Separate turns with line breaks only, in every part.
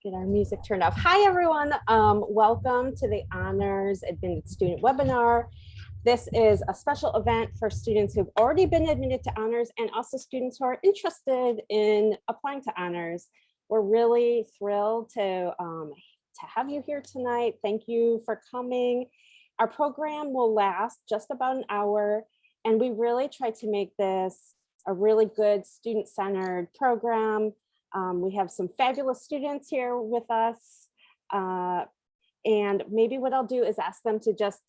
get our music turned off. Hi, everyone. Welcome to the Honors Admitted Student webinar. This is a special event for students who've already been admitted to honors and also students who are interested in applying to honors. We're really thrilled to have you here tonight. Thank you for coming. Our program will last just about an hour, and we really try to make this a really good student-centered program. We have some fabulous students here with us. And maybe what I'll do is ask them to just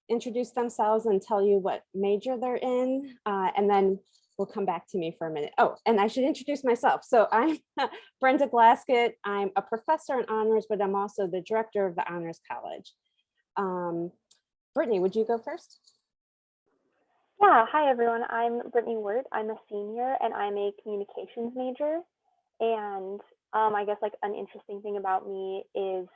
introduce themselves and tell you what major they're in. And then we'll come back to me for a minute. Oh, and I should introduce myself. So I'm Brenda Glaskett. I'm a professor in honors, but I'm also the director of the Honors College. Brittany, would you go first?
Yeah, hi everyone. I'm Brittany Wirt. I'm a senior and I'm a communications major. And I guess like an interesting thing about me is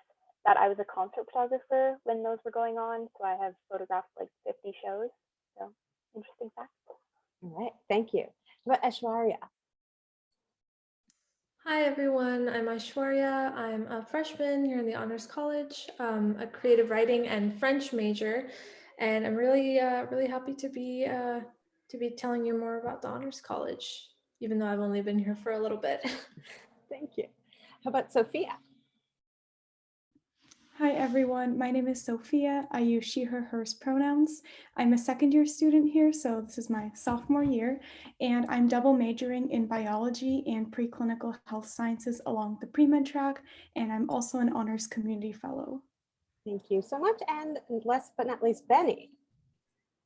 that I was a concert photographer when those were going on. So I have photographed like 50 shows. So interesting fact.
All right, thank you. How about Aishwarya?
Hi everyone, I'm Aishwarya. I'm a freshman here in the Honors College, a creative writing and French major, and I'm really happy to be telling you more about the Honors College, even though I've only been here for a little bit.
Thank you. How about Sophia?
Hi everyone, my name is Sophia. I use she, her, hers pronouns. I'm a second year student here, so this is my sophomore year, and I'm double majoring in biology and preclinical health sciences along the pre-med track, and I'm also an honors community fellow.
Thank you so much. And last but not least, Benny.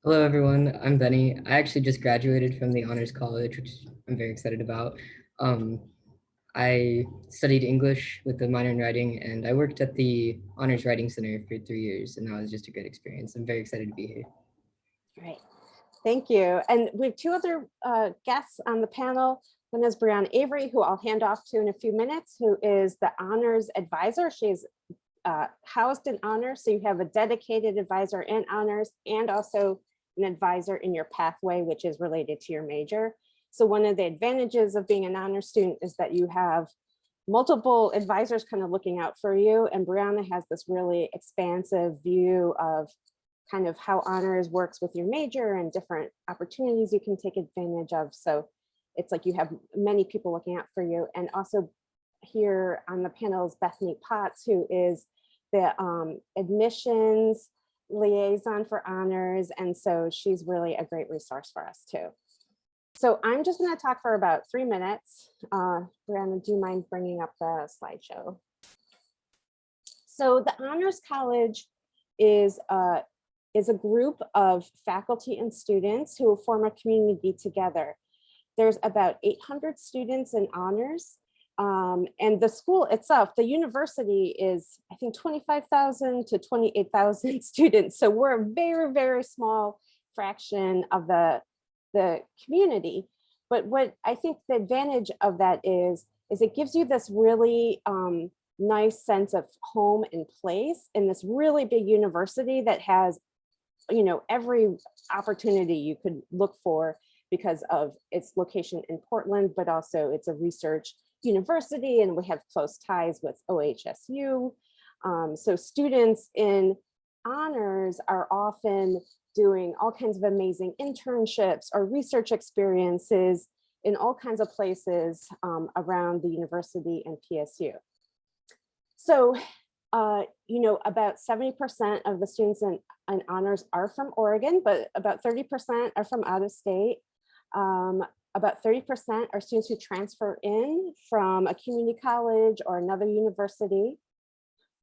Hello everyone, I'm Benny. I actually just graduated from the Honors College, which I'm very excited about. I studied English with a minor in writing, and I worked at the Honors Writing Center for 3 years, and that was just a great experience. I'm very excited to be here.
Great, thank you. And we have two other guests on the panel. One is Brianna Avery, who I'll hand off to in a few minutes, who is the honors advisor. She's housed in honors, so you have a dedicated advisor in honors and also an advisor in your pathway, which is related to your major. So one of the advantages of being an honor student is that you have multiple advisors kind of looking out for you. And Brianna has this really expansive view of kind of how honors works with your major and different opportunities you can take advantage of. So it's like you have many people looking out for you. And also here on the panel is Bethany Potts, who is the admissions liaison for honors. And so she's really a great resource for us too. So I'm just going to talk for about 3 minutes. Brianna, do you mind bringing up the slideshow? So the Honors College is a group of faculty and students who form a community together. There's about 800 students in honors. And the school itself, the university is, I think, 25,000 to 28,000 students. So we're a very, very small fraction of the community. But what I think the advantage of that is it gives you this really nice sense of home and place in this really big university that has, you know, every opportunity you could look for because of its location in Portland, but also it's a research university and we have close ties with OHSU. So students in honors are often doing all kinds of amazing internships or research experiences in all kinds of places around the university and PSU. So, you know, about 70% of the students in honors are from Oregon, but about 30% are from out of state. About 30% are students who transfer in from a community college or another university.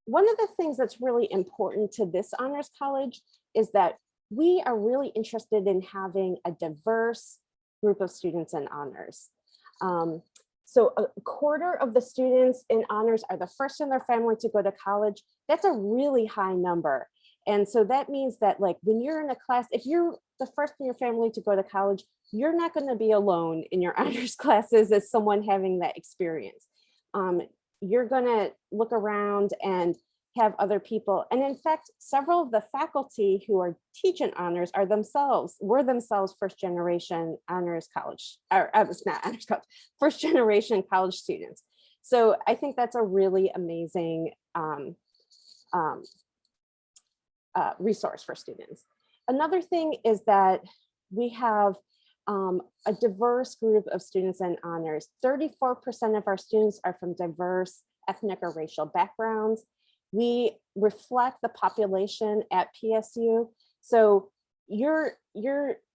One of the things that's really important to this honors college is that we are really interested in having a diverse group of students in honors. So a quarter of the students in honors are the first in their family to go to college. That's a really high number. And so that means that like when you're in a class, if you're the first in your family to go to college, you're not going to be alone in your honors classes as someone having that experience. You're going to look around and have other people. And in fact, several of the faculty who are teaching honors were themselves first generation honors college, or it's not honors college, first generation college students. So I think that's a really amazing resource for students. Another thing is that we have a diverse group of students in honors. 34% of our students are from diverse ethnic or racial backgrounds. We reflect the population at PSU. So you're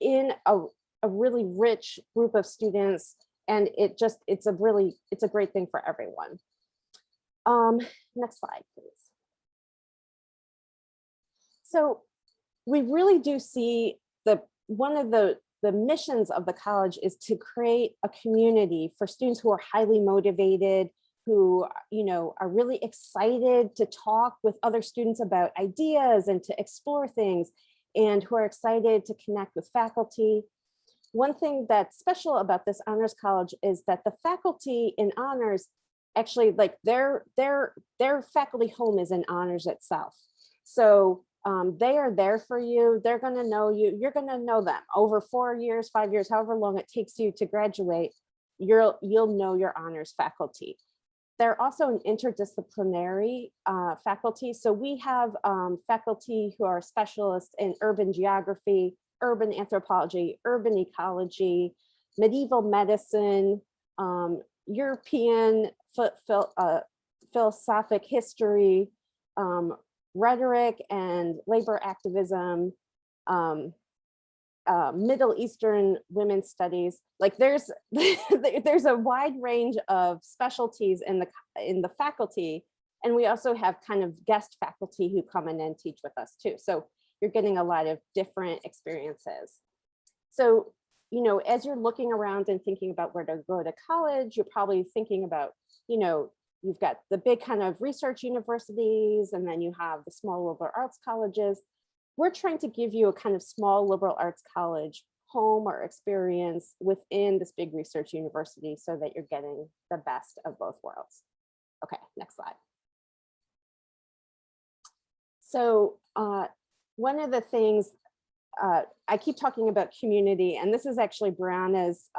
in a really rich group of students, and it's a great thing for everyone. Next slide, please. So we really do see one of the missions of the college is to create a community for students who are highly motivated, who are really excited to talk with other students about ideas and to explore things, and who are excited to connect with faculty. One thing that's special about this honors college is that the faculty in honors actually, like their faculty home is in honors itself. So they are there for you. They're going to know you. You're going to know them over 4 years, 5 years, however long it takes you to graduate. You'll know your honors faculty. They're also an interdisciplinary faculty. So we have faculty who are specialists in urban geography, urban anthropology, urban ecology, medieval medicine, European philosophic history, rhetoric and labor activism, Middle Eastern women's studies. Like there's a wide range of specialties in the faculty, and we also have kind of guest faculty who come in and teach with us too. So you're getting a lot of different experiences. So as you're looking around and thinking about where to go to college, you're probably thinking about you've got the big kind of research universities, and then you have the small liberal arts colleges. We're trying to give you a kind of small liberal arts college home or experience within this big research university so that you're getting the best of both worlds. Okay, next slide. So one of the things, I keep talking about community, and this is actually Brianna's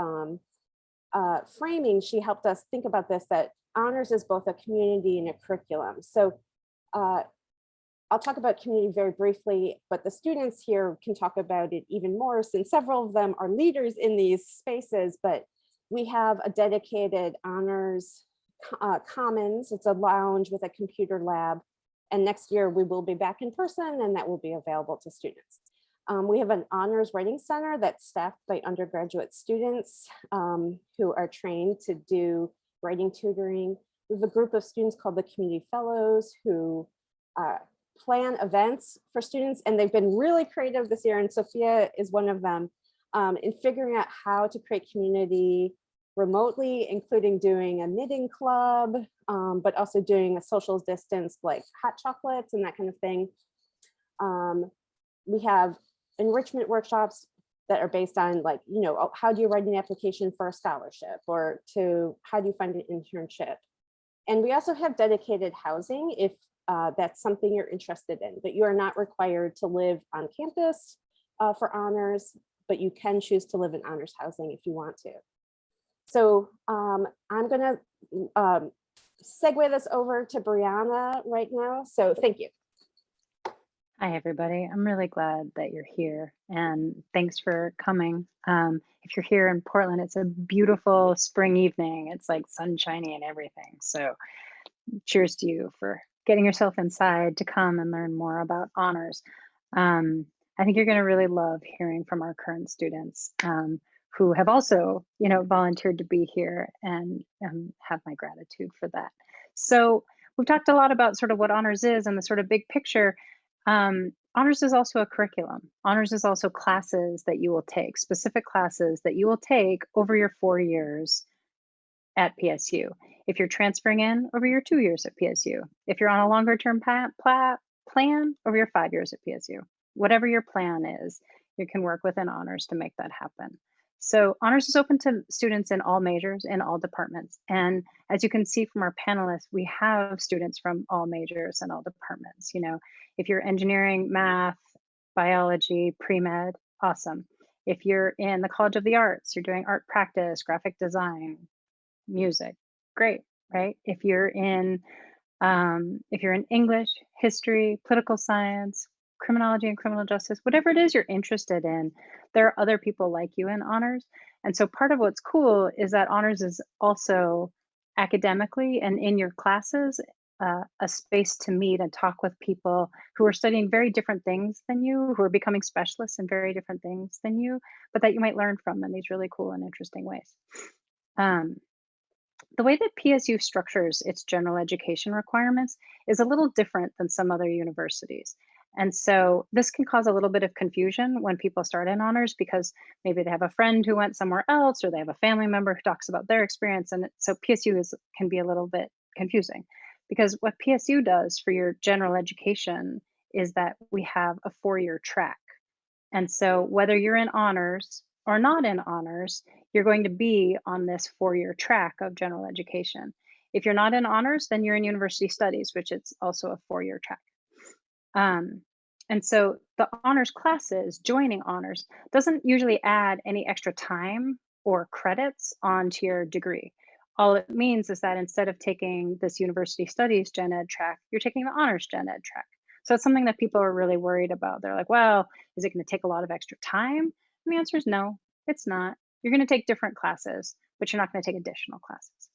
framing. She helped us think about this, that honors is both a community and a curriculum. So I'll talk about community very briefly, but the students here can talk about it even more, since several of them are leaders in these spaces. But we have a dedicated honors commons. It's a lounge with a computer lab. And next year we will be back in person, and that will be available to students. We have an honors writing center that's staffed by undergraduate students who are trained to do writing tutoring. We have a group of students called the Community Fellows who plan events for students, and they've been really creative this year, and Sophia is one of them, in figuring out how to create community remotely, including doing a knitting club, but also doing a social distance like hot chocolates and that kind of thing. We have enrichment workshops that are based on, like, how do you write an application for a scholarship, or how do you find an internship? And we also have dedicated housing if that's something you're interested in, but you are not required to live on campus for honors, but you can choose to live in honors housing if you want to. So I'm gonna segue this over to Brianna right now. So thank you.
Hi, everybody. I'm really glad that you're here, and thanks for coming. If you're here in Portland, it's a beautiful spring evening. It's like sunshiny and everything. So cheers to you for getting yourself inside to come and learn more about honors. I think you're going to really love hearing from our current students who have also, volunteered to be here, and have my gratitude for that. So we've talked a lot about sort of what honors is and the sort of big picture. Honors is also a curriculum. Honors is also classes that you will take, specific classes that you will take over your 4 years at PSU. If you're transferring in, over your 2 years at PSU. If you're on a longer term plan, over your 5 years at PSU. Whatever your plan is, you can work within honors to make that happen. So honors is open to students in all majors, in all departments. And as you can see from our panelists, we have students from all majors and all departments. If you're engineering, math, biology, pre-med, awesome. If you're in the College of the Arts, you're doing art practice, graphic design, music, great. right? If you're in English, history, political science, criminology and criminal justice, whatever it is you're interested in, there are other people like you in honors. And so part of what's cool is that honors is also academically and in your classes a space to meet and talk with people who are studying very different things than you, who are becoming specialists in very different things than you, but that you might learn from in these really cool and interesting ways. Um, the way that PSU structures its general education requirements is a little different than some other universities. And so this can cause a little bit of confusion when people start in honors because maybe they have a friend who went somewhere else or they have a family member who talks about their experience. And so can be a little bit confusing because what PSU does for your general education is that we have a 4-year track. And so whether you're in honors or not in honors, you're going to be on this 4-year track of general education. If you're not in honors, then you're in university studies, which it's also a 4-year track. And so the honors classes, joining honors, doesn't usually add any extra time or credits onto your degree. All it means is that instead of taking this university studies gen ed track, you're taking the honors gen ed track. So it's something that people are really worried about. They're like, well, is it going to take a lot of extra time? And the answer is no, it's not. You're going to take different classes, but you're not going to take additional classes.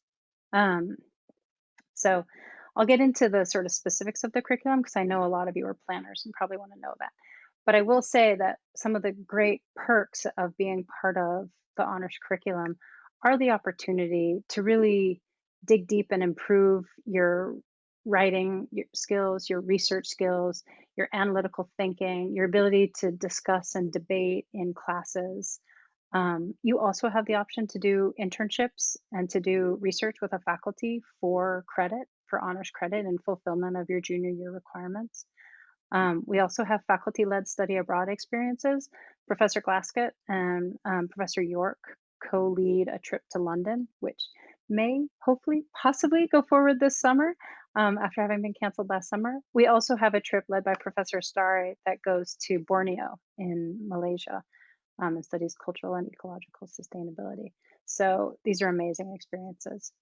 So I'll get into the sort of specifics of the curriculum because I know a lot of you are planners and probably want to know that. But I will say that some of the great perks of being part of the honors curriculum are the opportunity to really dig deep and improve your writing your skills, your research skills, your analytical thinking, your ability to discuss and debate in classes. You also have the option to do internships and to do research with a faculty for credit, for honors credit and fulfillment of your junior year requirements. We also have faculty-led study abroad experiences. Professor Glaskett and Professor York co-lead a trip to London, which may hopefully possibly go forward this summer after having been canceled last summer. We also have a trip led by Professor Stare that goes to Borneo in Malaysia and studies cultural and ecological sustainability. So these are amazing experiences.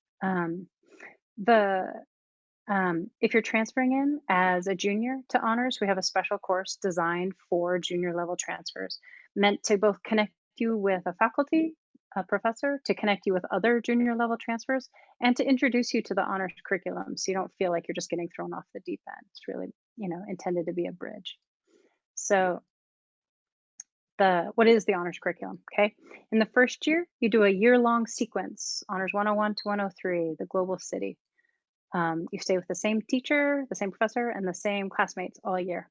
If you're transferring in as a junior to honors, we have a special course designed for junior level transfers, meant to both connect you with a faculty, a professor, to connect you with other junior level transfers, and to introduce you to the honors curriculum so you don't feel like you're just getting thrown off the deep end. It's really, intended to be a bridge. So what is the honors curriculum? Okay. In the first year, you do a year-long sequence, honors 101 to 103, the global city. You stay with the same teacher, the same professor, and the same classmates all year.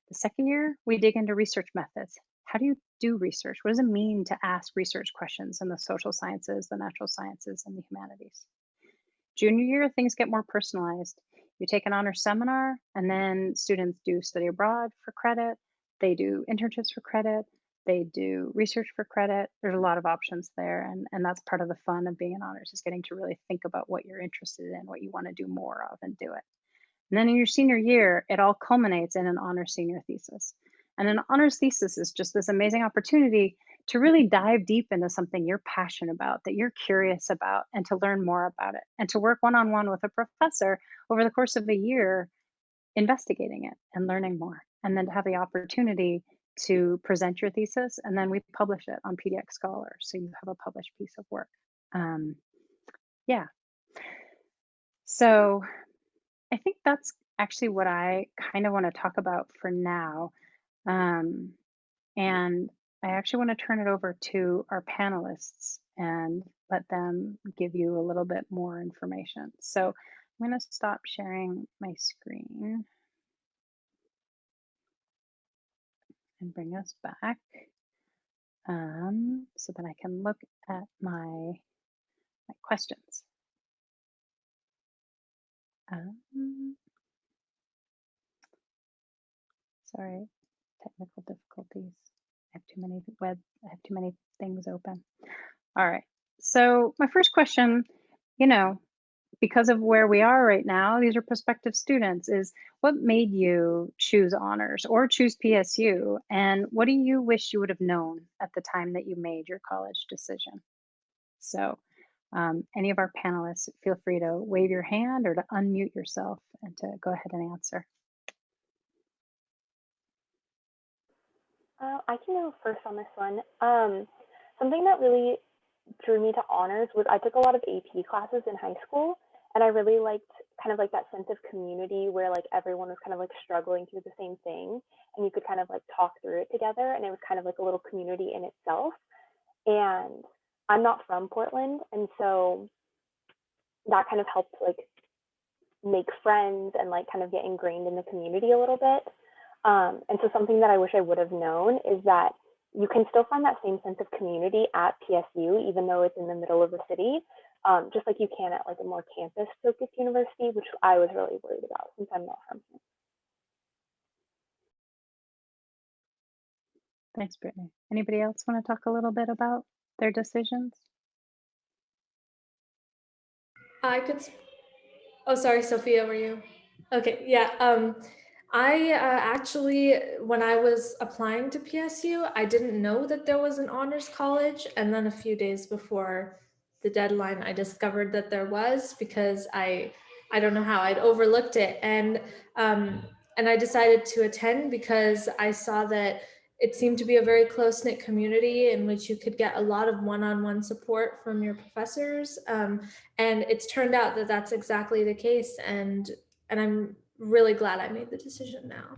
The second year, we dig into research methods. How do you do research? What does it mean to ask research questions in the social sciences, the natural sciences, and the humanities? Junior year, things get more personalized. You take an honors seminar, and then students do study abroad for credit. They do internships for credit. They do research for credit. There's a lot of options there. And that's part of the fun of being an honors is getting to really think about what you're interested in, what you want to do more of and do it. And then in your senior year, it all culminates in an honors senior thesis. And an honors thesis is just this amazing opportunity to really dive deep into something you're passionate about, that you're curious about, and to learn more about it, and to work one-on-one with a professor over the course of a year, investigating it and learning more, and then to have the opportunity to present your thesis, and then we publish it on PDX Scholar, so you have a published piece of work. Yeah. So I think that's actually what I kind of want to talk about for now. And I actually want to turn it over to our panelists and let them give you a little bit more information. So I'm going to stop sharing my screen and bring us back so that I can look at my questions. Sorry, technical difficulties. I have too many things open. All right. So my first question, because of where we are right now, these are prospective students, is what made you choose honors or choose PSU? And what do you wish you would have known at the time that you made your college decision? So Any of our panelists, feel free to wave your hand or to unmute yourself and to go ahead and answer.
I can go first on this one. Something that really drew me to honors was I took a lot of AP classes in high school, and I really liked kind of like that sense of community where like everyone was kind of like struggling through the same thing, and you could kind of like talk through it together, and it was kind of like a little community in itself. And I'm not from Portland, and so that kind of helped like make friends and like kind of get ingrained in the community a little bit. And so something that I wish I would have known is that you can still find that same sense of community at PSU, even though it's in the middle of the city, just like you can at like a more campus-focused university, which I was really worried about since I'm not from here.
Thanks, Brittany. Anybody else want to talk a little bit about their decisions?
I could. Oh, sorry, Sophia, were you? Okay, yeah. I actually, when I was applying to PSU, I didn't know that there was an honors college, and then a few days before the deadline, I discovered that there was because I don't know how I'd overlooked it, and I decided to attend because I saw that it seemed to be a very close-knit community in which you could get a lot of one-on-one support from your professors. And it's turned out that that's exactly the case. And I'm really glad I made the decision now.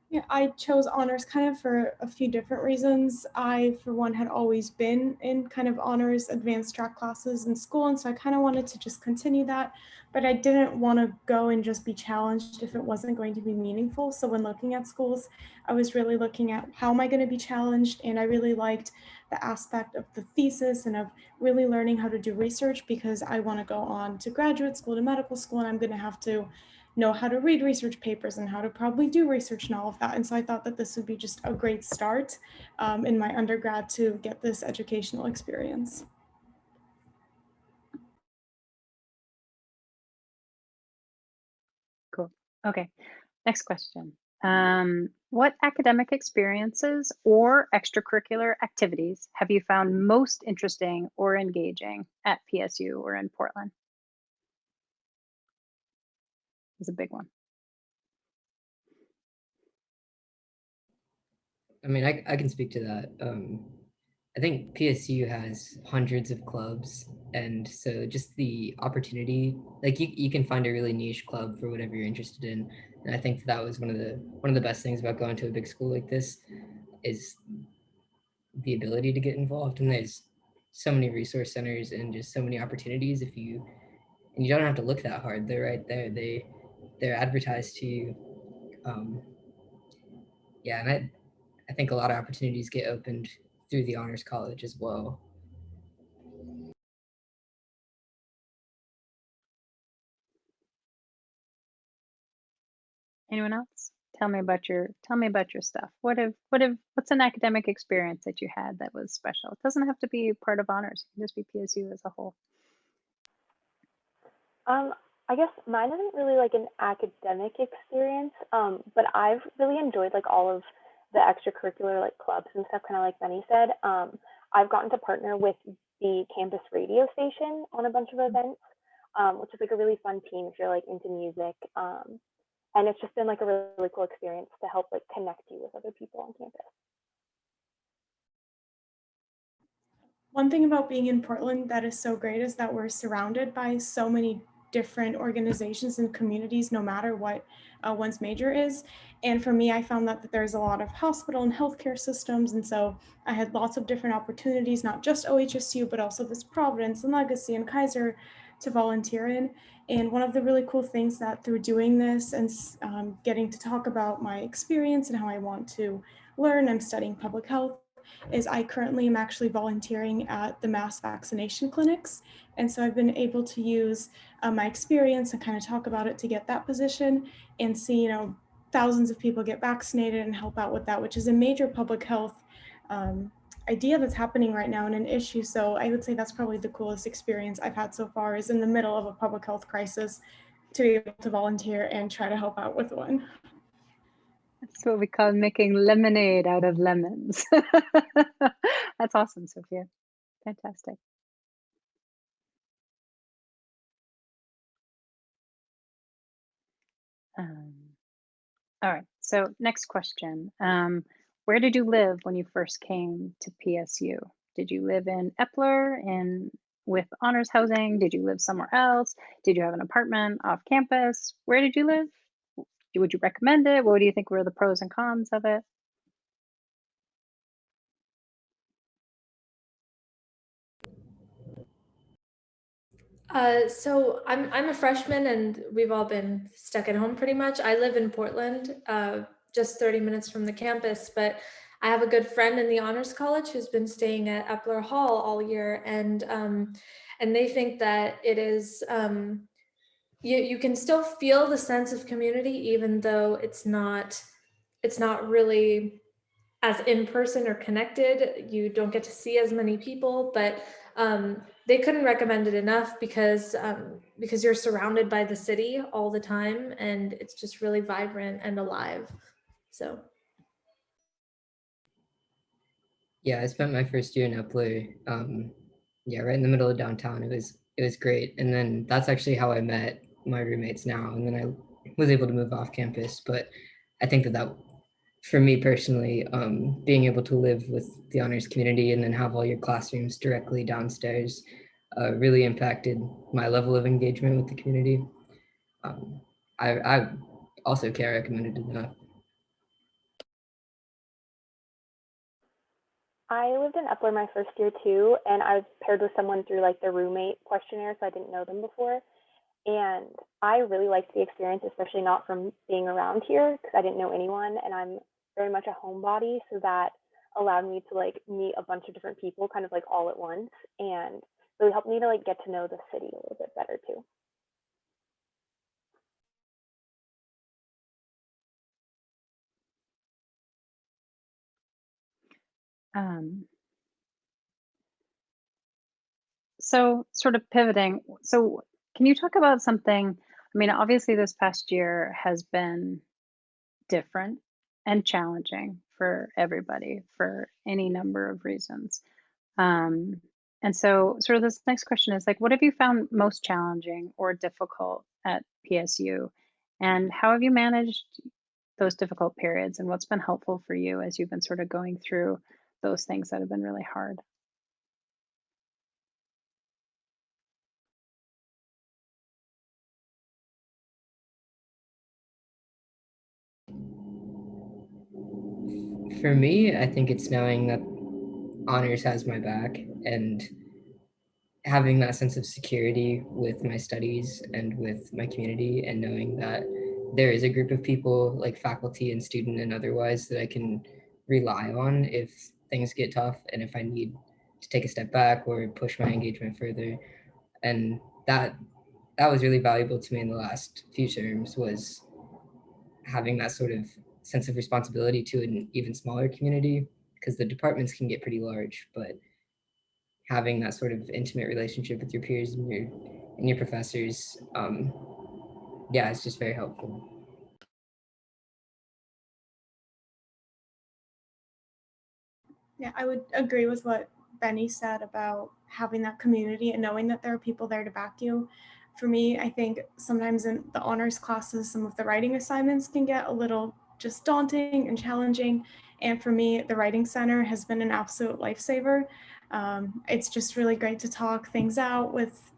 Yeah, I chose honors kind of for a few different reasons. I, for one, had always been in kind of honors advanced track classes in school, and so I kind of wanted to just continue that, but I didn't want to go and just be challenged if it wasn't going to be meaningful. So when looking at schools, I was really looking at how am I going to be challenged, and I really liked the aspect of the thesis and of really learning how to do research because I want to go on to graduate school, to medical school, and I'm going to have to know how to read research papers and how to probably do research and all of that. And so I thought that this would be just a great start in my undergrad to get this educational experience.
Cool. Okay, next question. What academic experiences or extracurricular activities have you found most interesting or engaging at PSU or in Portland? Is a big one.
I mean, I can speak to that. I think PSU has hundreds of clubs, and so just the opportunity, like you can find a really niche club for whatever you're interested in. And I think that was one of the best things about going to a big school like this is the ability to get involved. And there's so many resource centers and just so many opportunities and you don't have to look that hard. They're right there. They're advertised to you. Yeah, and I think a lot of opportunities get opened through the Honors College as well.
Anyone else? Tell me about your stuff. What's an academic experience that you had that was special? It doesn't have to be part of honors. It can just be PSU as a whole.
I guess mine isn't really like an academic experience, but I've really enjoyed like all of the extracurricular like clubs and stuff, kind of like Benny said. I've gotten to partner with the campus radio station on a bunch of events, which is like a really fun team if you're like into music. And it's just been like a really cool experience to help like connect you with other people on campus.
One thing about being in Portland that is so great is that we're surrounded by so many different organizations and communities, no matter what one's major is. And for me, I found that there's a lot of hospital and healthcare systems. And so I had lots of different opportunities, not just OHSU, but also this Providence and Legacy and Kaiser to volunteer in. And one of the really cool things that through doing this and getting to talk about my experience and how I want to learn, I'm studying public health, is I currently am actually volunteering at the mass vaccination clinics. And so I've been able to use my experience and kind of talk about it to get that position and see, thousands of people get vaccinated and help out with that, which is a major public health idea that's happening right now and an issue. So I would say that's probably the coolest experience I've had so far, is in the middle of a public health crisis to be able to volunteer and try to help out with one.
That's what we call making lemonade out of lemons. That's awesome, Sophia. Fantastic. Um, all right, so next question. Where did you live when you first came to PSU? Did you live in Epler and with honors housing? Did you live somewhere else? Did you have an apartment off campus? Where did you live? Would you recommend it? What do you think were the pros and cons of it?
So I'm a freshman and we've all been stuck at home pretty much. I live in Portland, just 30 minutes from the campus, but I have a good friend in the Honors College who's been staying at Epler Hall all year, and they think that it is you can still feel the sense of community even though it's not really as in person or connected. You don't get to see as many people, but they couldn't recommend it enough because you're surrounded by the city all the time and it's just really vibrant and alive. So
Yeah, I spent my first year in Epler, yeah, right in the middle of downtown. It was great, and then that's actually how I met my roommates now. And then I was able to move off campus. But I think that for me personally, being able to live with the honors community and then have all your classrooms directly downstairs really impacted my level of engagement with the community. Um, I also can't recommend it enough.
I lived in Epler my first year too, and I was paired with someone through like the roommate questionnaire, so I didn't know them before. And I really liked the experience, especially not from being around here because I didn't know anyone, and I'm very much a homebody, so that allowed me to like meet a bunch of different people kind of like all at once, and really helped me to like get to know the city a little bit better too.
Um, so sort of pivoting, so can you talk about something? I mean, obviously this past year has been different and challenging for everybody for any number of reasons. Um, and so, sort of, this next question is like, what have you found most challenging or difficult at PSU? And how have you managed those difficult periods? And what's been helpful for you as you've been sort of going through those things that have been really hard?
For me, I think it's knowing that honors has my back and having that sense of security with my studies and with my community, and knowing that there is a group of people like faculty and student and otherwise that I can rely on if things get tough and if I need to take a step back or push my engagement further. And that was really valuable to me in the last few terms, was having that sort of sense of responsibility to an even smaller community, because the departments can get pretty large, but having that sort of intimate relationship with your peers and your professors, yeah, it's just very helpful.
Yeah, I would agree with what Benny said about having that community and knowing that there are people there to back you. For me, I think sometimes in the honors classes, some of the writing assignments can get a little just daunting and challenging. And for me, the Writing Center has been an absolute lifesaver. It's just really great to talk things out with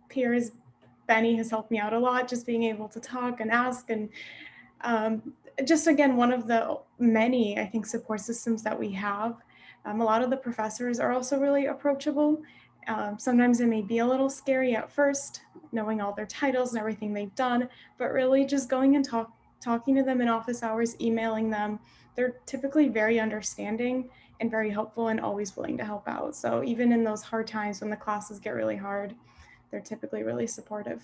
peers. Benny has helped me out a lot, just being able to talk and ask. And just again, one of the many, I think, support systems that we have. A lot of the professors are also really approachable. Sometimes it may be a little scary at first, knowing all their titles and everything they've done, but really just going and talking to them in office hours, emailing them. They're typically very understanding and very helpful and always willing to help out. So even in those hard times when the classes get really hard, they're typically really supportive.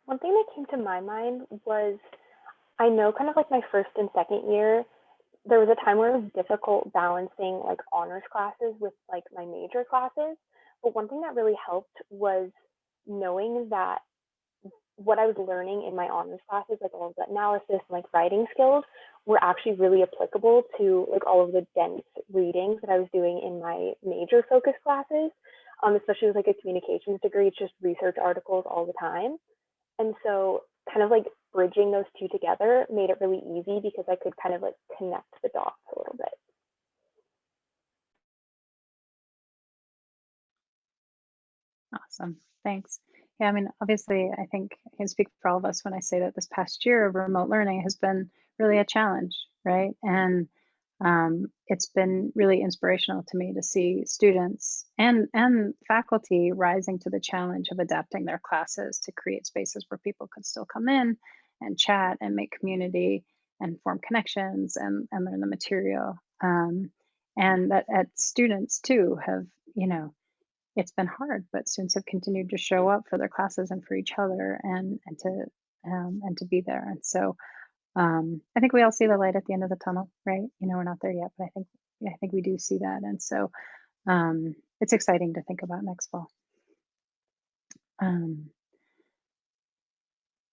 One thing that came to my mind was I know kind of like my first and second year, there was a time where it was difficult balancing like honors classes with like my major classes. But one thing that really helped was knowing that what I was learning in my honors classes, like all of the analysis and like writing skills, were actually really applicable to like all of the dense readings that I was doing in my major focus classes, especially with like a communications degree. It's just research articles all the time. And so kind of like bridging those two together made it really easy because I could kind of like connect the dots a little bit.
Awesome. Thanks. Yeah, I mean, obviously, I think I can speak for all of us when I say that this past year of remote learning has been really a challenge, right? And it's been really inspirational to me to see students and faculty rising to the challenge of adapting their classes to create spaces where people could still come in and chat and make community and form connections and learn the material. And that at students too have, you know, it's been hard, but students have continued to show up for their classes and for each other and to be there. And so I think we all see the light at the end of the tunnel, right? You know, we're not there yet, but I think we do see that. And so it's exciting to think about next fall. Um,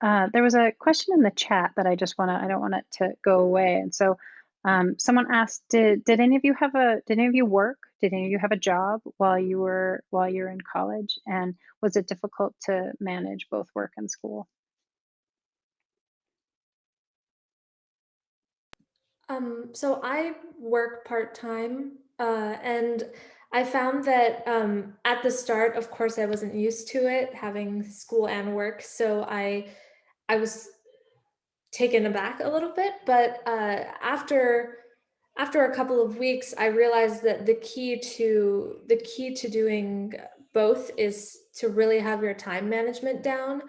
there was a question in the chat that I don't want it to go away. And so someone asked, did any of you work? Did any of you have a job while you were in college? And was it difficult to manage both work and school?
So I work part-time, and I found that at the start, of course, I wasn't used to it, having school and work. So I was taken aback a little bit, but after a couple of weeks, I realized that the key to doing both is to really have your time management down.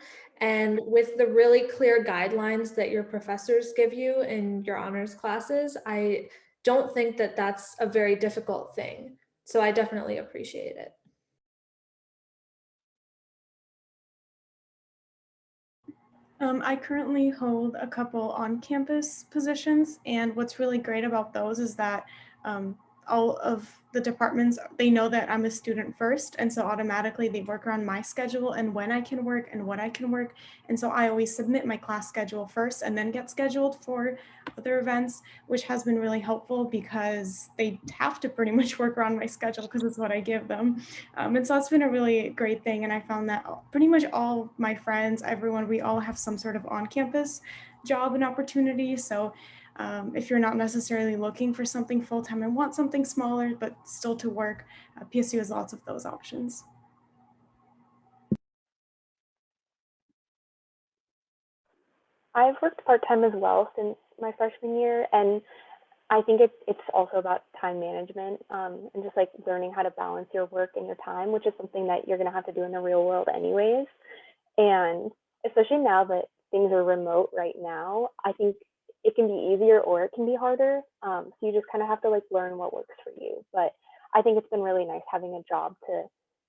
And with the really clear guidelines that your professors give you in your honors classes, I don't think that that's a very difficult thing. So I definitely appreciate it.
I currently hold a couple on-campus positions, and what's really great about those is that all of the departments, they know that I'm a student first, and so automatically they work around my schedule and when I can work and what I can work. And so I always submit my class schedule first and then get scheduled for other events, which has been really helpful because they have to pretty much work around my schedule because it's what I give them. And so that's been a really great thing. And I found that pretty much all my friends, everyone, we all have some sort of on-campus job and opportunity. So if you're not necessarily looking for something full-time and want something smaller, but still to work, PSU has lots of those options.
I've worked part-time as well since my freshman year, and I think it's also about time management, and just like learning how to balance your work and your time, which is something that you're gonna have to do in the real world anyways. And especially now that things are remote right now, I think it can be easier or it can be harder. So you just kind of have to like learn what works for you. But I think it's been really nice having a job to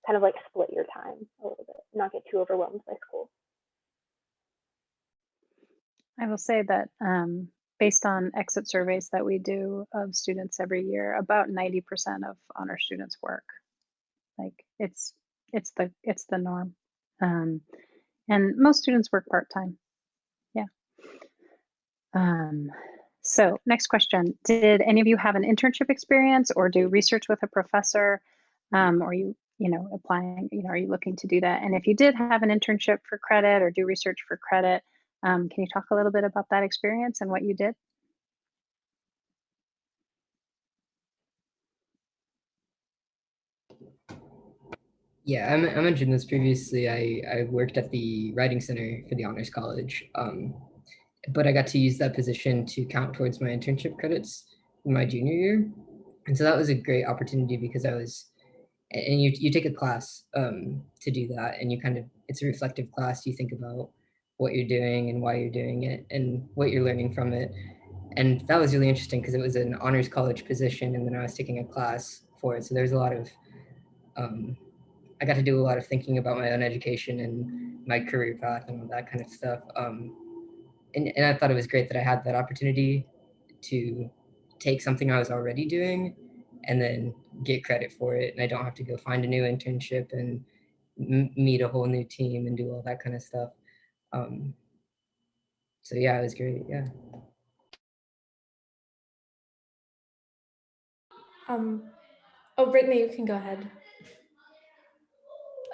kind of like split your time a little bit, not get too overwhelmed by school.
I will say that based on exit surveys that we do of students every year, about 90% of honor students work. Like it's the norm. And most students work part-time. Yeah. So next question, did any of you have an internship experience or do research with a professor? Or you know, applying, you know, are you looking to do that? And if you did have an internship for credit or do research for credit, can you talk a little bit about that experience and what you did?
Yeah, I mentioned this previously. I worked at the Writing Center for the Honors College, but I got to use that position to count towards my internship credits in my junior year. And so that was a great opportunity because and you take a class to do that, and you kind of, it's a reflective class. You think about what you're doing and why you're doing it and what you're learning from it. And that was really interesting because it was an honors college position, and then I was taking a class for it. So there's a lot of I got to do a lot of thinking about my own education and my career path and all that kind of stuff. And I thought it was great that I had that opportunity to take something I was already doing and then get credit for it. And I don't have to go find a new internship and meet a whole new team and do all that kind of stuff. So yeah, it was great. Yeah.
Oh, Brittany, you can go ahead.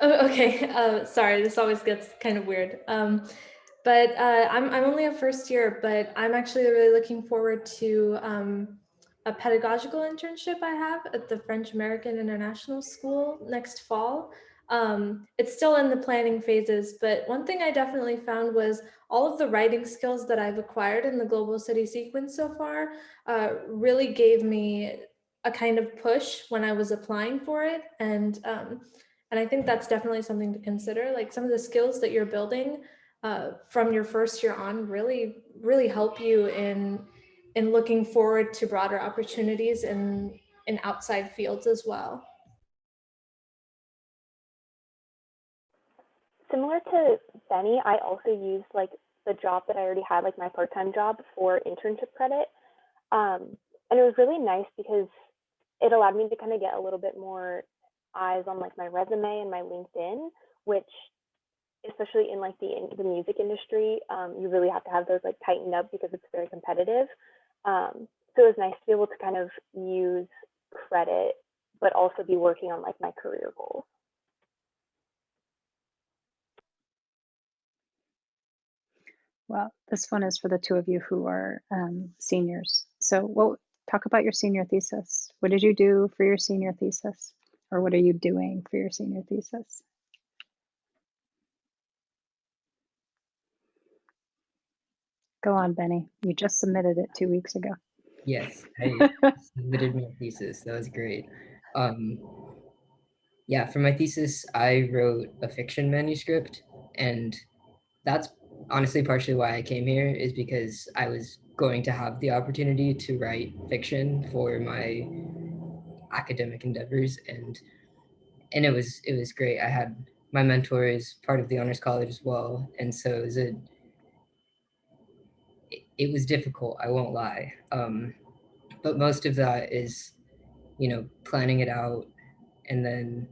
Oh, okay. Sorry, this always gets kind of weird. I'm only a first year, but I'm actually really looking forward to a pedagogical internship I have at the French American International School next fall. It's still in the planning phases, but one thing I definitely found was all of the writing skills that I've acquired in the Global City Sequence so far really gave me a kind of push when I was applying for it. And I think that's definitely something to consider. Like some of the skills that you're building from your first year on really help you in looking forward to broader opportunities in outside fields as well.
Similar to Benny, I also used like the job that I already had, like my part-time job, for internship credit. And it was really nice because it allowed me to kind of get a little bit more eyes on like my resume and my LinkedIn, which especially in like the music industry, you really have to have those like tightened up because it's very competitive. So it was nice to be able to kind of use credit, but also be working on like my career goals.
Well, this one is for the two of you who are seniors. So talk about your senior thesis. What did you do for your senior thesis? Or what are you doing for your senior thesis? Go on, Benny. You just submitted it 2 weeks ago.
Yes, I submitted my thesis. That was great. Yeah, for my thesis, I wrote a fiction manuscript, and that's honestly partially why I came here, is because I was going to have the opportunity to write fiction for my academic endeavors, and it was great. I had my mentor is part of the honors college as well, and so it was difficult, I won't lie. But most of that is, planning it out and then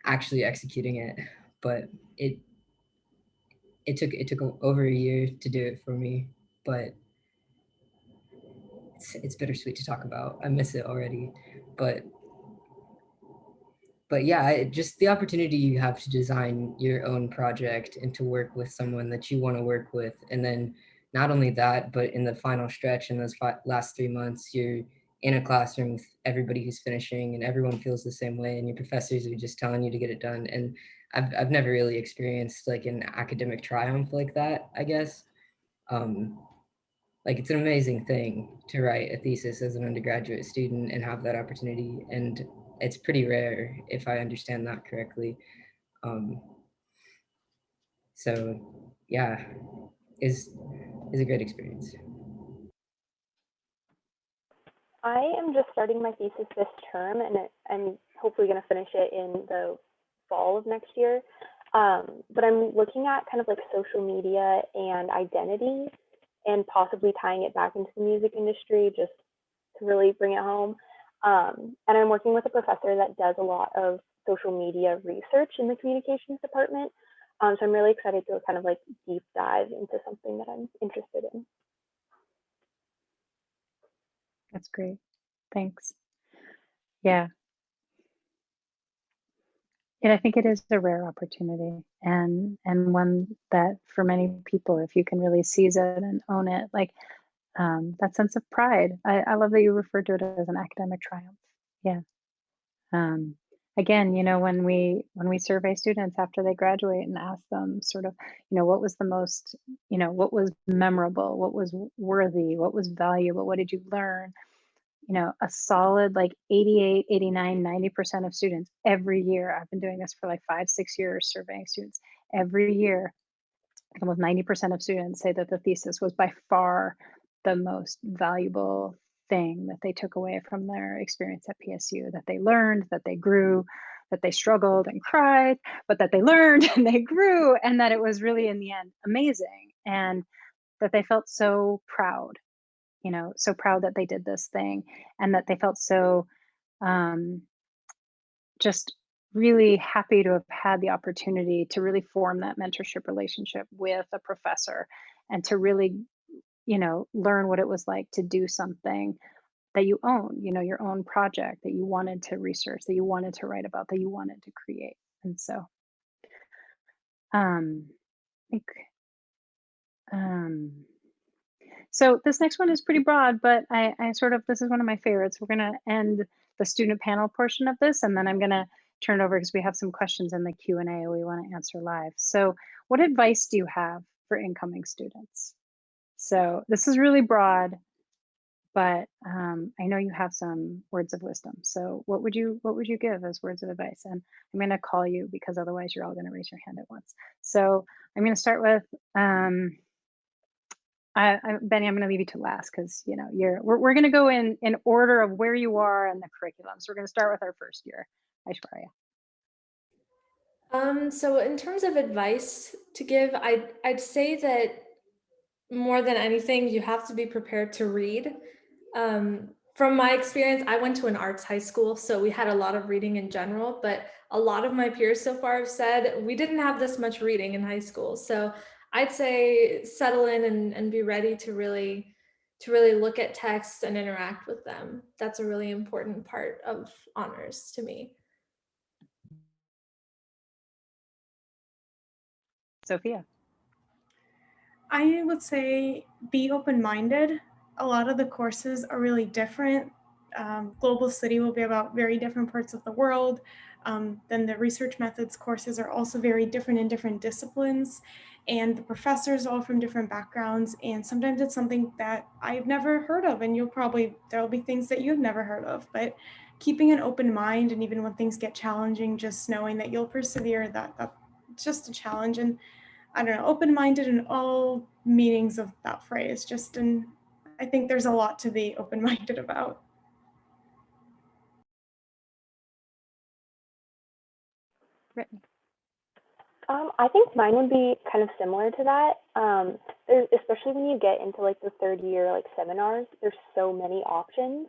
actually executing it. But it took over a year to do it for me, but it's bittersweet to talk about. I miss it already, but yeah, just the opportunity you have to design your own project and to work with someone that you want to work with, and then not only that, but in the final stretch, in those last 3 months, you're in a classroom with everybody who's finishing, and everyone feels the same way, and your professors are just telling you to get it done. And I've never really experienced like an academic triumph like that, I guess. Like, it's an amazing thing to write a thesis as an undergraduate student and have that opportunity, and it's pretty rare, if I understand that correctly. um, so yeah, is a great experience.
I am just starting my thesis this term, and I'm hopefully going to finish it in the fall of next year. But I'm looking at kind of like social media and identity, and possibly tying it back into the music industry just to really bring it home. And I'm working with a professor that does a lot of social media research in the communications department. So I'm really excited to kind of like deep dive into something that I'm interested in.
That's great. Thanks. Yeah. And I think it is a rare opportunity, and one that for many people, if you can really seize it and own it, like that sense of pride. I love that you referred to it as an academic triumph. Yeah. Um, Again, when we survey students after they graduate and ask them sort of, what was the most, what was memorable, what was worthy, what was valuable, what did you learn? A solid like 88, 89, 90% of students every year. I've been doing this for like 5, 6 years, surveying students every year. Almost 90% of students say that the thesis was by far the most valuable thing that they took away from their experience at PSU, that they learned, that they grew, that they struggled and cried, but that they learned and they grew, and that it was really in the end amazing, and that they felt so proud, so proud that they did this thing, and that they felt so just really happy to have had the opportunity to really form that mentorship relationship with a professor and to really, learn what it was like to do something that you own, your own project that you wanted to research, that you wanted to write about, that you wanted to create. And so, I think, um, so this next one is pretty broad, but I sort of, this is one of my favorites. We're going to end the student panel portion of this, and then I'm going to turn it over because we have some questions in the Q&A we want to answer live. So what advice do you have for incoming students? So this is really broad, but I know you have some words of wisdom. So what would you give as words of advice? And I'm going to call you because otherwise you're all going to raise your hand at once. So I'm going to start with Benny. I'm going to leave you to last because we're going to go in order of where you are in the curriculum. So we're going to start with our first year. Aishwarya.
So in terms of advice to give, I'd say that more than anything, you have to be prepared to read. From my experience, I went to an arts high school, so we had a lot of reading in general, but a lot of my peers so far have said we didn't have this much reading in high school. So I'd say settle in and be ready to really look at texts and interact with them. That's a really important part of honors to me.
Sophia.
I would say be open-minded. A lot of the courses are really different. Global City will be about very different parts of the world. Then the research methods courses are also very different in different disciplines, and the professors all from different backgrounds. And sometimes it's something that I've never heard of, and there'll be things that you've never heard of. But keeping an open mind, and even when things get challenging, just knowing that you'll persevere. That's just a challenge. And I don't know, open-minded in all meanings of that phrase. I think there's a lot to be open-minded about.
Brittany.
I think mine would be kind of similar to that. Especially when you get into like the third year, like seminars, there's so many options.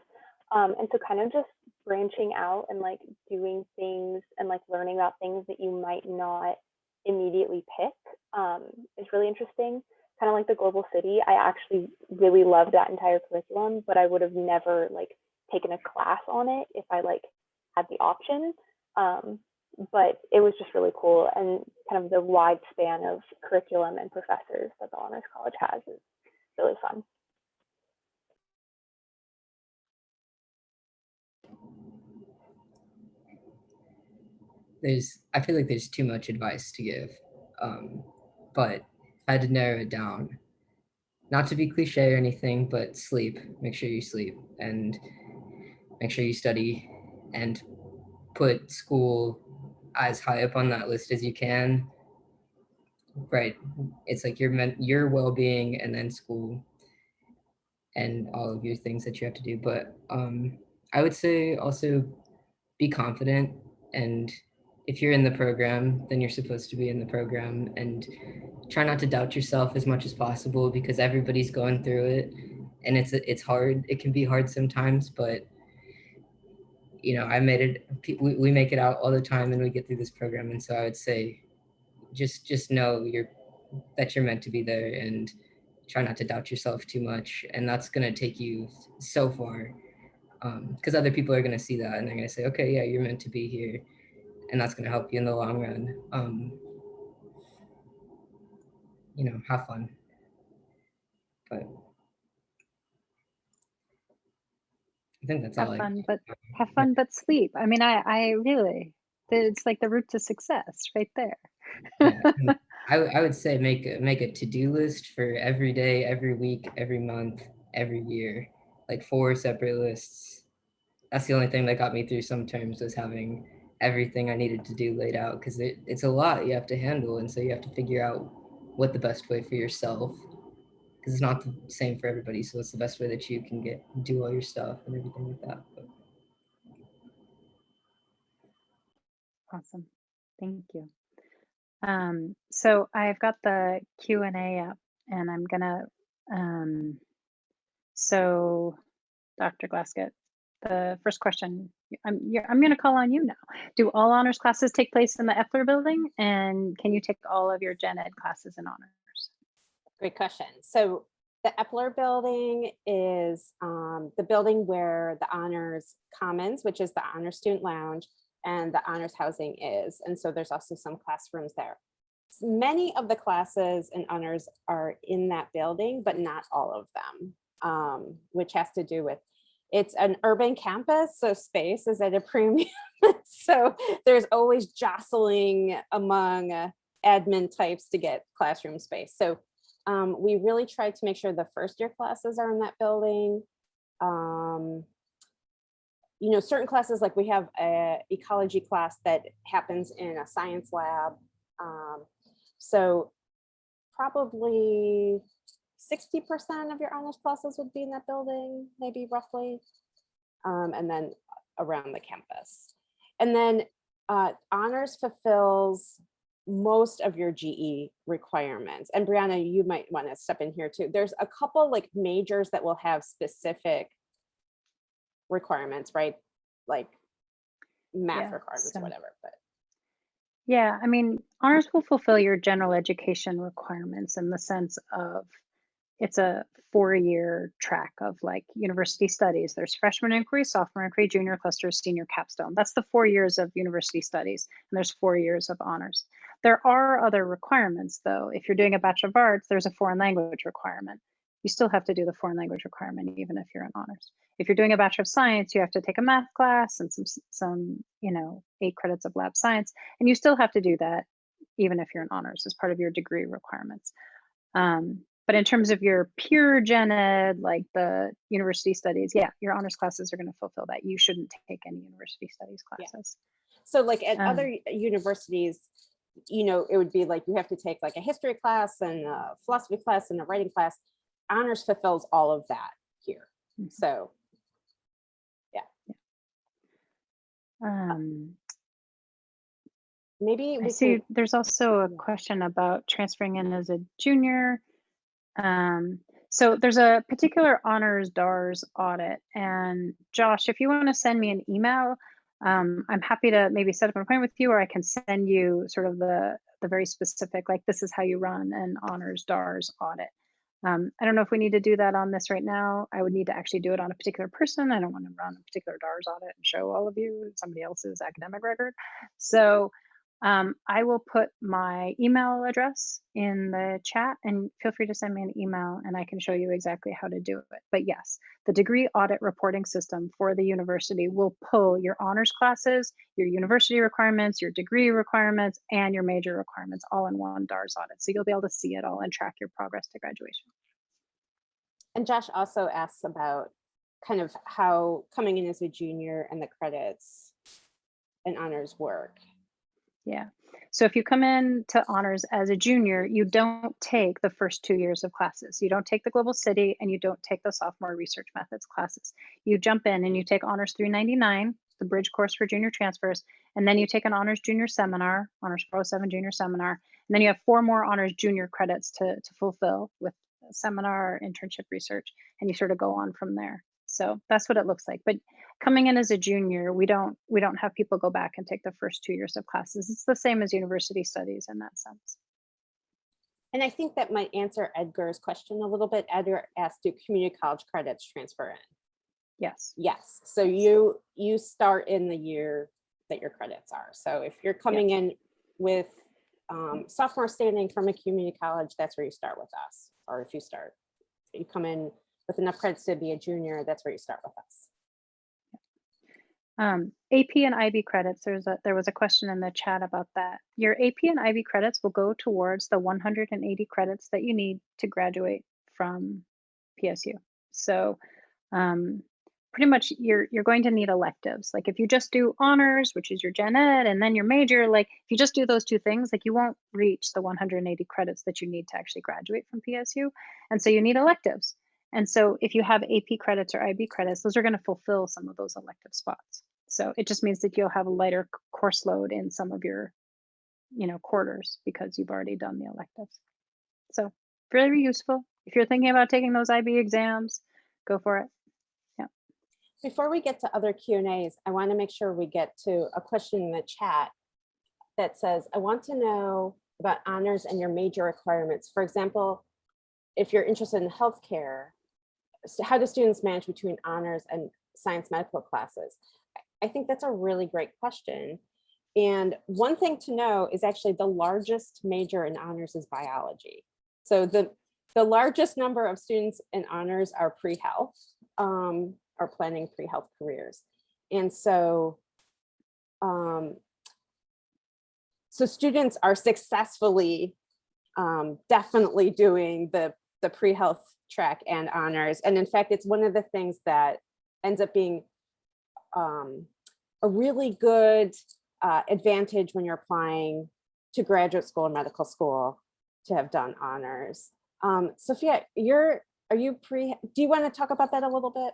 And so kind of just branching out and like doing things and like learning about things that you might not immediately pick is really interesting. Kind of like the Global City. I actually really loved that entire curriculum, but I would have never like taken a class on it if I like had the option. But it was just really cool, and kind of the wide span of curriculum and professors that the Honors College has is really fun.
I feel like there's too much advice to give, but if I had to narrow it down, not to be cliche or anything, but sleep. Make sure you sleep and make sure you study and put school as high up on that list as you can. Right. It's like your well-being and then school and all of your things that you have to do. But I would say also be confident, and if you're in the program, then you're supposed to be in the program, and try not to doubt yourself as much as possible because everybody's going through it, and it's hard. It can be hard sometimes, but I made it. We make it out all the time, and we get through this program. And so I would say, just know that you're meant to be there, and try not to doubt yourself too much. And that's gonna take you so far, because other people are gonna see that and they're gonna say, okay, yeah, you're meant to be here, and that's gonna help you in the long run. Have fun. But I think that's all.
Have fun, but sleep. I mean, I really, it's like the route to success right there.
Yeah, I would say make a to-do list for every day, every week, every month, every year, like 4 separate lists. That's the only thing that got me through some terms, was having everything I needed to do laid out, because it's a lot you have to handle, and so you have to figure out what the best way for yourself, because it's not the same for everybody. So it's the best way that you can do all your stuff and everything like that. But.
Awesome, thank you. So I've got the Q&A up, and I'm gonna. So, Dr. Glaskett, the first question I'm going to call on you now. Do all honors classes take place in the Epler building? And can you take all of your gen ed classes in honors?
Great question. So the Epler building is the building where the Honors Commons, which is the Honors Student Lounge, and the Honors Housing is. And so there's also some classrooms there. Many of the classes in honors are in that building, but not all of them, which has to do with it's an urban campus, so space is at a premium. So there's always jostling among admin types to get classroom space. So we really try to make sure the first year classes are in that building. You know, certain classes, like we have a ecology class that happens in a science lab. So probably 60% of your honors classes would be in that building, maybe roughly, and then around the campus. And then honors fulfills most of your GE requirements. And Brianna, you might want to step in here too. There's a couple like majors that will have specific requirements, right? Like math requirements or whatever, but.
Yeah, I mean, honors will fulfill your general education requirements in the sense of it's a 4-year track of like university studies. There's freshman inquiry, sophomore inquiry, junior cluster, senior capstone. That's the 4 years of university studies, and there's 4 years of honors. There are other requirements though. If you're doing a Bachelor of Arts, there's a foreign language requirement. You still have to do the foreign language requirement even if you're in honors. If you're doing a Bachelor of Science, you have to take a math class and some 8 credits of lab science, and you still have to do that even if you're in honors as part of your degree requirements. But in terms of your pure gen ed, like the university studies, yeah, your honors classes are going to fulfill that. You shouldn't take any university studies classes.
Yeah. So like at other universities, it would be like you have to take like a history class and a philosophy class and a writing class. Honors fulfills all of that here. Mm-hmm. So, yeah. Maybe
I see there's also a question about transferring in as a junior. So there's a particular honors DARS audit, and Josh, if you want to send me an email, I'm happy to maybe set up an appointment with you, or I can send you sort of the very specific, like this is how you run an honors DARS audit. I don't know if we need to do that on this right now. I would need to actually do it on a particular person. I don't want to run a particular DARS audit and show all of you somebody else's academic record. So I will put my email address in the chat, and feel free to send me an email and I can show you exactly how to do it. But yes, the degree audit reporting system for the university will pull your honors classes, your university requirements, your degree requirements, and your major requirements all in one DARS audit. So you'll be able to see it all and track your progress to graduation.
And Josh also asks about kind of how coming in as a junior and the credits and honors work.
Yeah. So if you come in to honors as a junior, you don't take the first 2 years of classes. You don't take the Global City and you don't take the sophomore research methods classes. You jump in and you take honors 399, the bridge course for junior transfers, and then you take an honors junior seminar, honors 407 junior seminar, and then you have 4 more honors junior credits to fulfill with seminar, internship, research, and you sort of go on from there. So that's what it looks like. But coming in as a junior, we don't have people go back and take the first 2 years of classes. It's the same as university studies in that sense.
And I think that might answer Edgar's question a little bit. Edgar asked, do community college credits transfer in?
Yes.
Yes. So you start in the year that your credits are. So if you're coming in with sophomore standing from a community college, that's where you start with us. Or if you come in with enough credits to be a junior, that's where you start with us.
AP and IB credits, there was a question in the chat about that. Your AP and IB credits will go towards the 180 credits that you need to graduate from PSU. So pretty much you're going to need electives. Like if you just do honors, which is your gen ed, and then your major, like if you just do those 2 things, like you won't reach the 180 credits that you need to actually graduate from PSU. And so you need electives. And so if you have AP credits or IB credits, those are going to fulfill some of those elective spots. So it just means that you'll have a lighter course load in some of your, quarters because you've already done the electives. So very useful. If you're thinking about taking those IB exams, go for it. Yeah.
before we get to other Q&As, I want to make sure we get to a question in the chat that says, I want to know about honors and your major requirements. For example, if you're interested in healthcare, how do students manage between honors and science medical classes? I think that's a really great question. And one thing to know is actually the largest major in honors is biology. So the largest number of students in honors are pre-health, are planning pre-health careers. And so, so students are successfully definitely doing the pre-health track and honors. And in fact, it's one of the things that ends up being a really good advantage when you're applying to graduate school or medical school to have done honors. Sophia, do you want to talk about that a little bit?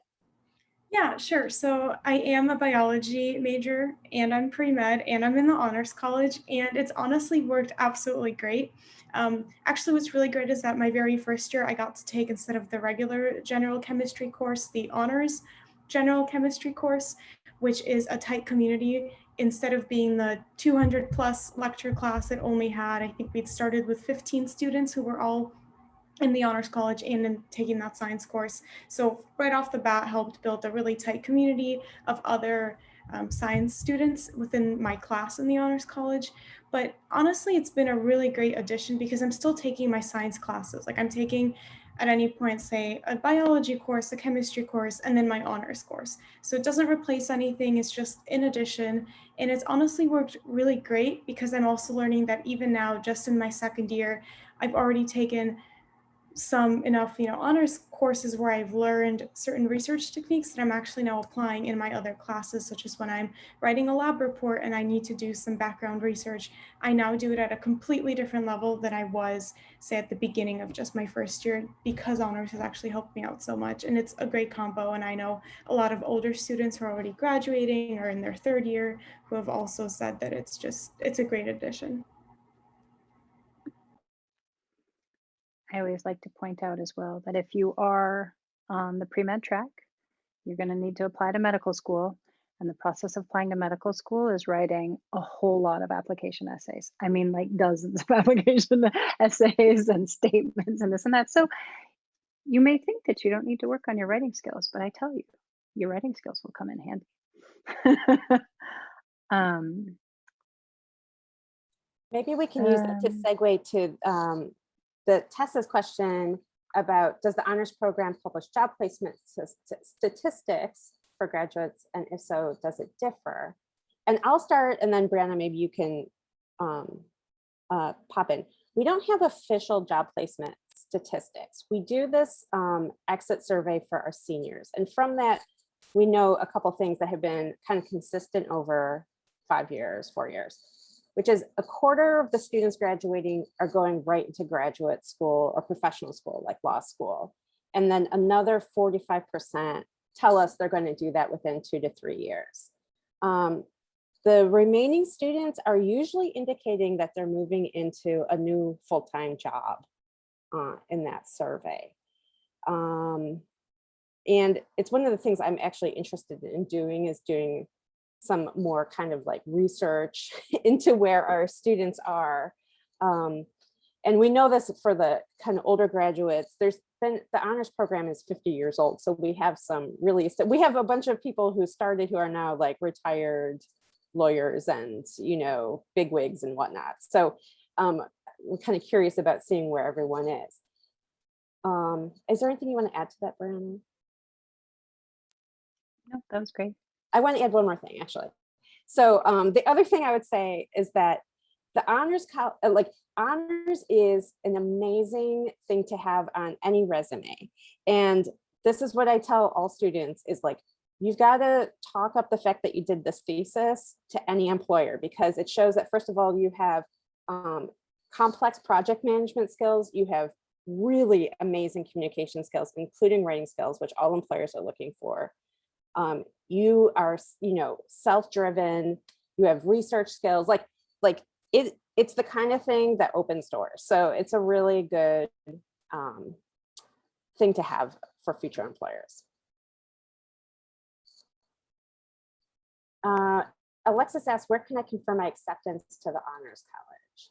Yeah, sure. So I am a biology major and I'm pre-med and I'm in the honors college, and it's honestly worked absolutely great. Actually, what's really great is that my very first year I got to take, instead of the regular general chemistry course, the honors general chemistry course, which is a tight community. Instead of being the 200 plus lecture class, it only had, I think we'd started with 15 students who were all in the honors college and in taking that science course. So right off the bat helped build a really tight community of other science students within my class in the honors college. But honestly, it's been a really great addition because I'm still taking my science classes. Like I'm taking at any point, say a biology course, a chemistry course, and then my honors course. So it doesn't replace anything, it's just in addition. And it's honestly worked really great because I'm also learning that even now, just in my second year, I've already taken some enough, honors courses where I've learned certain research techniques that I'm actually now applying in my other classes, such as when I'm writing a lab report and I need to do some background research. I now do it at a completely different level than I was, say, at the beginning of just my first year, because honors has actually helped me out so much. And it's a great combo. And I know a lot of older students who are already graduating or in their third year who have also said that it's a great addition.
I always like to point out as well that if you are on the pre-med track, you're going to need to apply to medical school. And the process of applying to medical school is writing a whole lot of application essays. I mean, like dozens of application essays and statements and this and that. So you may think that you don't need to work on your writing skills, but I tell you, your writing skills will come in handy.
Maybe we can use that to segue to the Tessa's question about, does the honors program publish job placement statistics for graduates? And if so, does it differ? And I'll start, and then Brianna, maybe you can pop in. We don't have official job placement statistics. We do this exit survey for our seniors. And from that, we know a couple things that have been kind of consistent over 5 years, 4 years, which is a quarter of the students graduating are going right into graduate school or professional school, like law school. And then another 45% tell us they're going to do that within 2 to 3 years. The remaining students are usually indicating that they're moving into a new full-time job in that survey. And it's one of the things I'm actually interested in doing, is doing some more kind of like research into where our students are. And we know this for the kind of older graduates. There's been, the honors program is 50 years old. So we have we have a bunch of people who started who are now like retired lawyers and, bigwigs and whatnot. So we're kind of curious about seeing where everyone is. Is there anything you want to add to that, Brianna?
No, that was great.
I want to add one more thing, actually. So the other thing I would say is that the honors is an amazing thing to have on any resume. And this is what I tell all students is like, you've got to talk up the fact that you did this thesis to any employer, because it shows that, first of all, you have complex project management skills, you have really amazing communication skills, including writing skills, which all employers are looking for. You are, self-driven, you have research skills, it's the kind of thing that opens doors. So it's a really good thing to have for future employers. Alexis asked, where can I confirm my acceptance to the Honors College?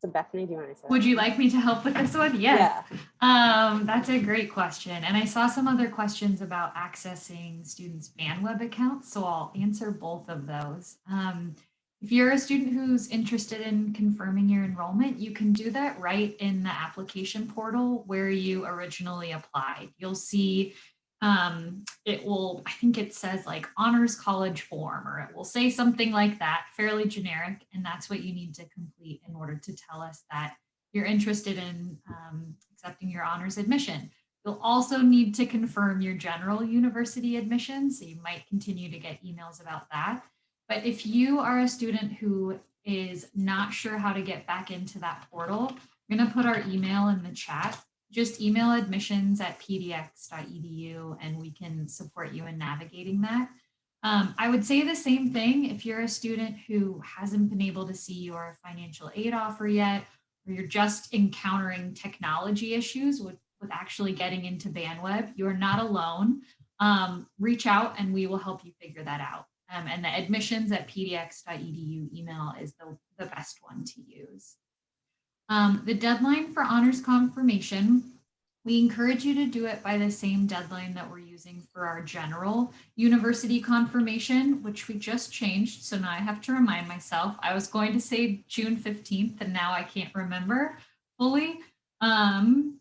So Bethany, do you want to say that?
Would you like me to help with this one? Yes.
Yeah.
That's a great question. And I saw some other questions about accessing students' BandWeb accounts, so I'll answer both of those. If you're a student who's interested in confirming your enrollment, you can do that right in the application portal where you originally applied. You'll see it will, I think it says like Honors College form, or it will say something like that, fairly generic. And that's what you need to complete in order to tell us that you're interested in accepting your honors admission. You'll also need to confirm your general university admission. So you might continue to get emails about that. But if you are a student who is not sure how to get back into that portal, I'm going to put our email in the chat. Just email admissions@pdx.edu and we can support you in navigating that. I would say the same thing if you're a student who hasn't been able to see your financial aid offer yet, or you're just encountering technology issues with actually getting into BandWeb, you're not alone. Reach out and we will help you figure that out. And the admissions@pdx.edu email is the best one to use. The deadline for honors confirmation, we encourage you to do it by the same deadline that we're using for our general university confirmation, which we just changed. So now I have to remind myself. I was going to say June 15th and now I can't remember fully. I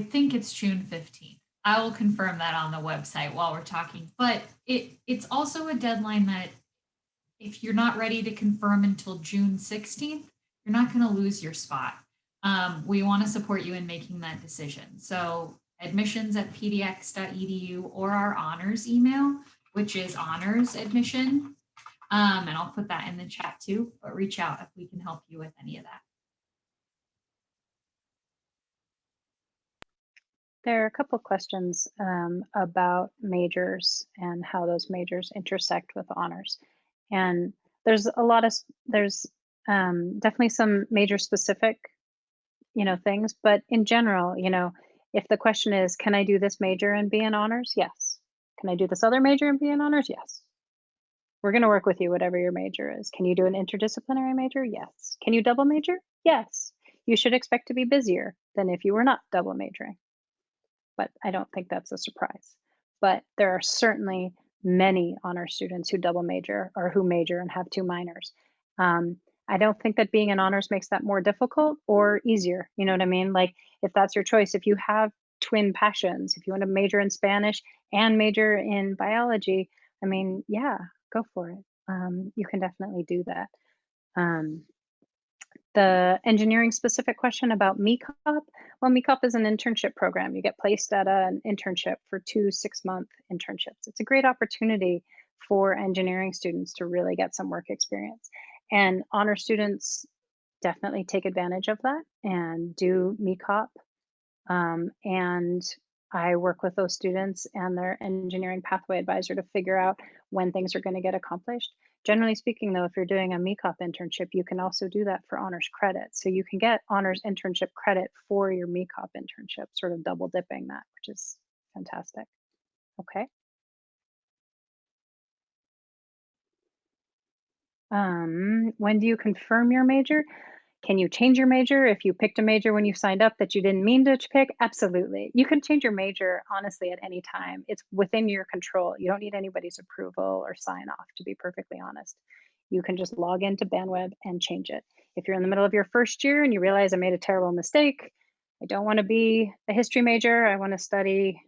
think it's June 15th. I will confirm that on the website while we're talking, but it's also a deadline that if you're not ready to confirm until June 16th, you're not going to lose your spot. We want to support you in making that decision. So admissions@pdx.edu or our honors email, which is honors admission. And I'll put that in the chat too, but reach out if we can help you with any of that.
There are a couple questions about majors and how those majors intersect with honors. And there's definitely some major specific, things, but in general, if the question is, can I do this major and be in honors? Yes. Can I do this other major and be in honors? Yes. We're going to work with you, whatever your major is. Can you do an interdisciplinary major? Yes. Can you double major? Yes. You should expect to be busier than if you were not double majoring. But I don't think that's a surprise. But there are certainly many honor students who double major or who major and have two minors. I don't think that being in honors makes that more difficult or easier. You know what I mean? Like if that's your choice, if you have twin passions, if you want to major in Spanish and major in biology, I mean, yeah, go for it. You can definitely do that. The engineering specific question about MECOP. Well, MECOP is an internship program. You get placed at an internship for 2 6-month internships. It's a great opportunity for engineering students to really get some work experience. And honor students definitely take advantage of that and do MECOP. And I work with those students and their engineering pathway advisor to figure out when things are going to get accomplished. Generally speaking, though, if you're doing a MECOP internship, you can also do that for honors credit. So you can get honors internship credit for your MECOP internship, sort of double dipping that, which is fantastic. Okay. When do you confirm your major? Can you change your major if you picked a major when you signed up that you didn't mean to pick? Absolutely. You can change your major, honestly, at any time. It's within your control. You don't need anybody's approval or sign off, to be perfectly honest. You can just log into BandWeb and change it. If you're in the middle of your first year and you realize I made a terrible mistake, I don't want to be a history major, I want to study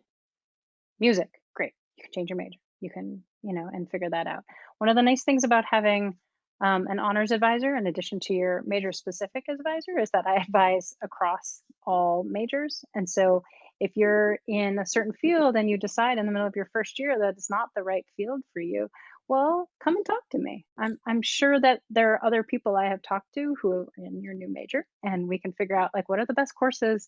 music, great. You can change your major. You can, and figure that out. One of the nice things about having an honors advisor, in addition to your major specific advisor, is that I advise across all majors. And so if you're in a certain field and you decide in the middle of your first year that it's not the right field for you, well, come and talk to me. I'm sure that there are other people I have talked to who are in your new major, and we can figure out like what are the best courses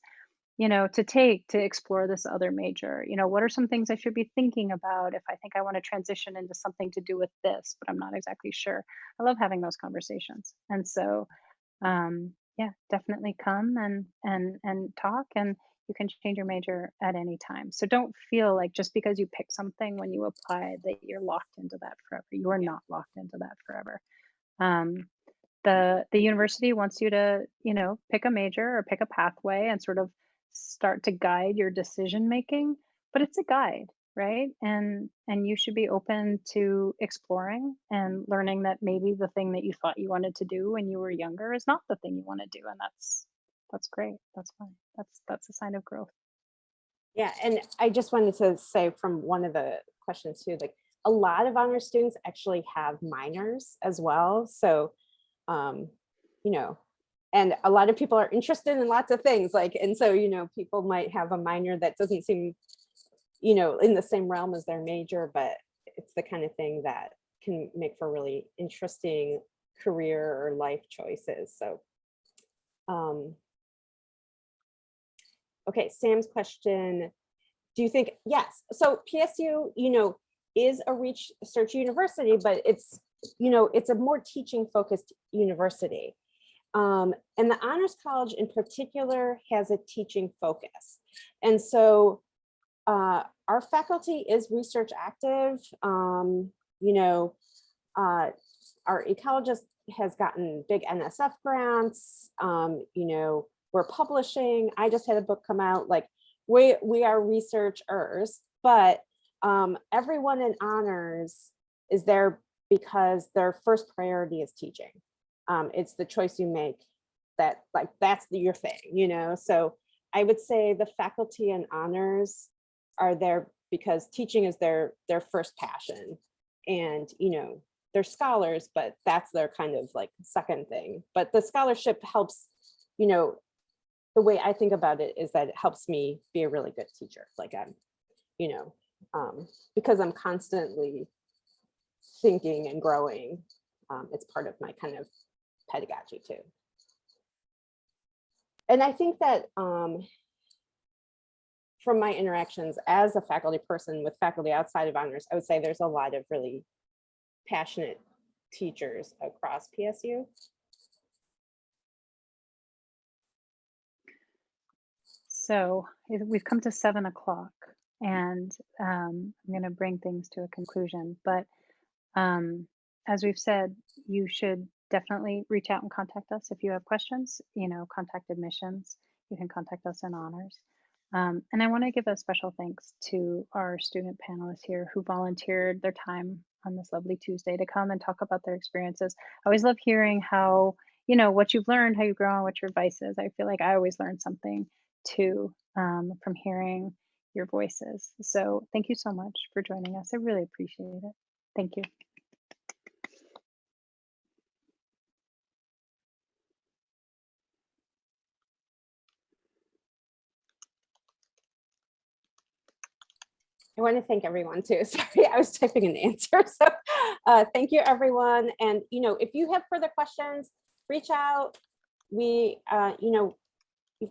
to take to explore this other major. What are some things I should be thinking about if I think I want to transition into something to do with this, but I'm not exactly sure. I love having those conversations. And so, yeah, definitely come and talk, and you can change your major at any time. So don't feel like just because you pick something when you apply that you're locked into that forever. You are not locked into that forever. Um, the university wants you to, pick a major or pick a pathway and sort of start to guide your decision making, but it's a guide, right? And you should be open to exploring and learning that maybe the thing that you thought you wanted to do when you were younger is not the thing you want to do, and that's great. That's fine. That's a sign of growth.
Yeah, and I just wanted to say from one of the questions too, like a lot of honor students actually have minors as well. So, um, you know, and a lot of people are interested in lots of things, like, and so, people might have a minor that doesn't seem, in the same realm as their major, but it's the kind of thing that can make for really interesting career or life choices. So, okay, Sam's question. Do you think, yes, so PSU, is a research university, but it's a more teaching focused university. And the Honors College in particular has a teaching focus. And so our faculty is research active. Our ecologist has gotten big NSF grants. We're publishing. I just had a book come out. Like we are researchers, but everyone in honors is there because their first priority is teaching. It's the choice you make that that's your thing, So I would say the faculty and honors are there because teaching is their first passion, and they're scholars, but that's their kind of like second thing. But the scholarship helps, the way I think about it is that it helps me be a really good teacher. Like I'm, because I'm constantly thinking and growing. It's part of my kind of pedagogy too. And I think that from my interactions as a faculty person with faculty outside of honors, I would say there's a lot of really passionate teachers across PSU.
So we've come to 7 o'clock, and I'm going to bring things to a conclusion. But as we've said, you should definitely reach out and contact us if you have questions. Contact admissions. You can contact us in honors. And I want to give a special thanks to our student panelists here who volunteered their time on this lovely Tuesday to come and talk about their experiences. I always love hearing how, what you've learned, how you've grown, what your advice is. I feel like I always learn something too from hearing your voices. So thank you so much for joining us. I really appreciate it. Thank you.
I want to thank everyone too. Sorry, I was typing an answer. So thank you, everyone. And, if you have further questions, reach out. You've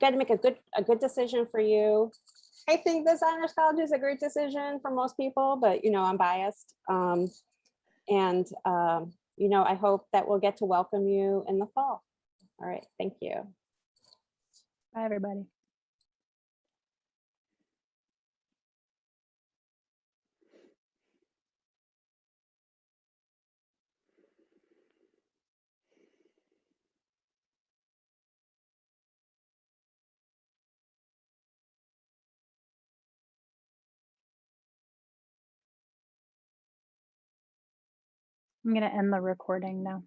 got to make a good decision for you. I think this honors college is a great decision for most people, but, I'm biased. I hope that we'll get to welcome you in the fall. All right. Thank you.
Bye, everybody. I'm going to end the recording now.